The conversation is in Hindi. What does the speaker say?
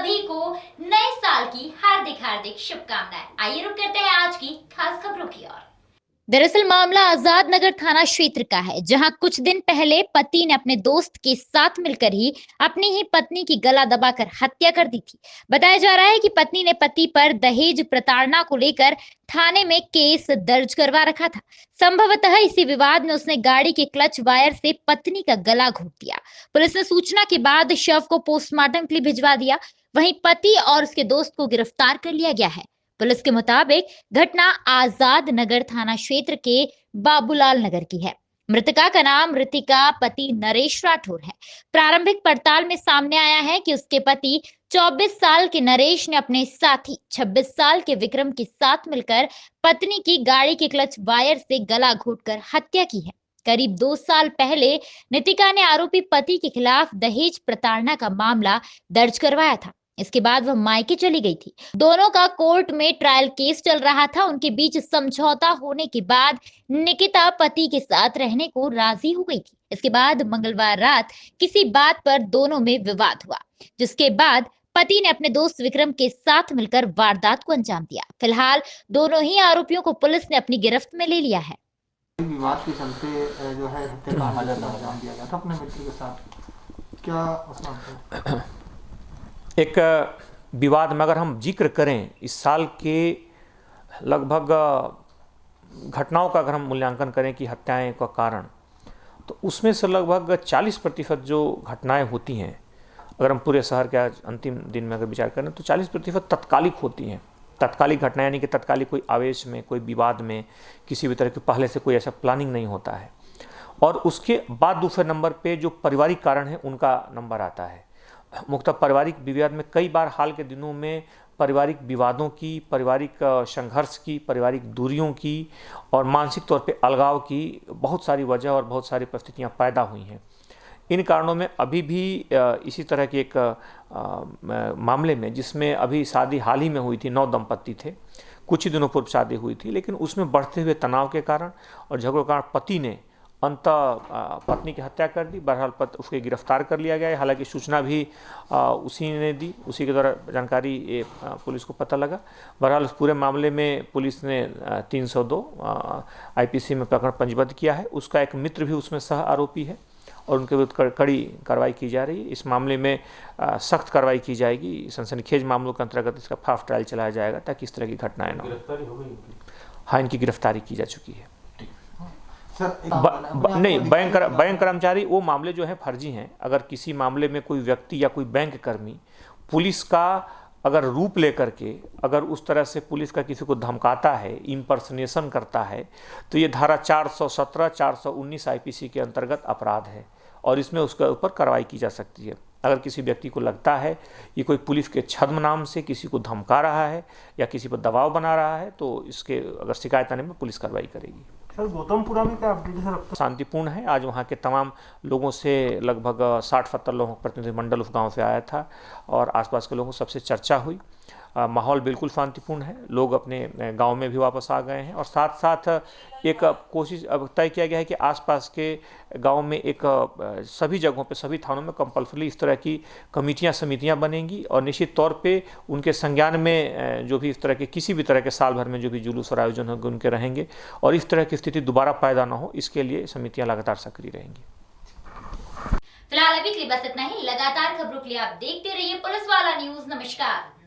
सभी को नए साल की हार्दिक हार्दिक शुभकामनाएं। आइए रुक करते हैं आज की खास खबरों की ओर। दरअसल मामला आजाद नगर थाना क्षेत्र का है, जहां कुछ दिन पहले पति ने अपने दोस्त के साथ मिलकर ही अपनी ही पत्नी की गला दबाकर हत्या कर दी थी। बताया जा रहा है कि पत्नी ने पति पर दहेज प्रताड़ना को लेकर थाने में केस दर्ज करवा रखा था। संभवतः इसी विवाद में उसने गाड़ी के क्लच वायर से पत्नी का गला घोट दिया। पुलिस ने सूचना के बाद शव को पोस्टमार्टम के लिए भिजवा दिया। वहीं पति और उसके दोस्त को गिरफ्तार कर लिया गया है। पुलिस के मुताबिक घटना आजाद नगर थाना क्षेत्र के बाबूलाल नगर की है। मृतका का नाम ऋतिका, पति नरेश राठौर है। प्रारंभिक पड़ताल में सामने आया है कि उसके पति 24 साल के नरेश ने अपने साथी 26 साल के विक्रम के साथ मिलकर पत्नी की गाड़ी के क्लच वायर से गला घोटकर हत्या की है। करीब 2 साल पहले नितिका ने आरोपी पति के खिलाफ दहेज प्रताड़ना का मामला दर्ज करवाया था। इसके बाद वह मायके चली गई थी। दोनों का कोर्ट में ट्रायल केस चल रहा था। उनके बीच समझौता होने के बाद निकिता पति के साथ रहने को राजी हो गई थी। इसके बाद मंगलवार रात किसी बात पर दोनों में विवाद हुआ, जिसके बाद पति ने अपने दोस्त विक्रम के साथ मिलकर वारदात को अंजाम दिया। फिलहाल दोनों ही आरोपियों को पुलिस ने अपनी गिरफ्त में ले लिया है। विवाद के चलते जो है हत्याकांड अंजाम दिया गया था अपने मित्र के साथ, क्या उसमें एक विवाद में अगर हम जिक्र करें इस साल के लगभग घटनाओं का अगर हम मूल्यांकन करें कि हत्याएं का कारण, तो उसमें से लगभग 40% जो घटनाएं होती हैं, अगर हम पूरे शहर के आज अंतिम दिन में अगर विचार करें तो 40% तत्कालिक होती हैं। तत्कालिक घटना यानी कि तत्कालिक कोई आवेश में, कोई विवाद में, किसी भी तरह की पहले से कोई ऐसा प्लानिंग नहीं होता है। और उसके बाद दूसरे नंबर पे जो पारिवारिक कारण है उनका नंबर आता है। मुख्यतः पारिवारिक विवाद में कई बार हाल के दिनों में पारिवारिक विवादों की, पारिवारिक संघर्ष की, पारिवारिक दूरियों की और मानसिक तौर पे अलगाव की बहुत सारी वजह और बहुत सारी परिस्थितियां पैदा हुई हैं। इन कारणों में अभी भी इसी तरह के एक मामले में, जिसमें अभी शादी हाल ही में हुई थी, 9 दंपत्ति थे, कुछ ही दिनों पूर्व शादी हुई थी, लेकिन उसमें बढ़ते हुए तनाव के कारण और झगड़ों के कारण पति ने अंततः पत्नी की हत्या कर दी। बहरहाल उसके गिरफ्तार कर लिया गया है। हालांकि सूचना भी उसी ने दी, उसी के द्वारा जानकारी पुलिस को पता लगा। बहरहाल उस पूरे मामले में पुलिस ने 302 आईपीसी में प्रकरण पंजीबद्ध किया है। उसका एक मित्र भी उसमें सह आरोपी है और उनके विरुद्ध कड़ी कार्रवाई की जा रही है। इस मामले में सख्त कार्रवाई की जाएगी। सनसनीखेज मामलों के अंतर्गत इसका फास्ट ट्रायल चलाया जाएगा ताकि इस तरह की घटनाएं न हो। हाँ, इनकी गिरफ्तारी की जा चुकी है। नहीं, बैंक कर्मचारी वो मामले जो है फर्जी हैं। अगर किसी मामले में कोई व्यक्ति या कोई बैंक कर्मी पुलिस का अगर रूप लेकर के अगर उस तरह से पुलिस का किसी को धमकाता है, इम्पर्सनेशन करता है, तो ये धारा 417, 419 आईपीसी के अंतर्गत अपराध है और इसमें उसके ऊपर कार्रवाई की जा सकती है। अगर किसी व्यक्ति को लगता है ये कोई पुलिस के छद्म नाम से किसी को धमका रहा है या किसी पर दबाव बना रहा है, तो इसके अगर शिकायत आने में पुलिस कार्रवाई करेगी। गौतमपुरा में क्या अपडेट? शांतिपूर्ण है। आज वहाँ के तमाम लोगों से लगभग 60-70 लोगों का प्रतिनिधिमंडल उस गांव से आया था और आसपास के लोगों सबसे चर्चा हुई। माहौल बिल्कुल शांतिपूर्ण है। लोग अपने गांव में भी वापस आ गए हैं और साथ साथ एक कोशिश अब तय किया गया है कि आसपास के गांव में एक सभी जगहों पे, सभी थानों में कंपल्सरी इस तरह की कमेटियां, समितियां बनेंगी और निश्चित तौर पे उनके संज्ञान में जो भी इस तरह के किसी भी तरह के साल भर में जो भी जुलूस और आयोजन होंगे उनके रहेंगे और इस तरह की स्थिति दोबारा पैदा ना हो, इसके लिए समितियां लगातार सक्रिय रहेंगी। फिलहाल अभी के लिए बस इतना ही। लगातार खबरों के लिए आप देखते रहिए पुलिस वाला न्यूज़। नमस्कार।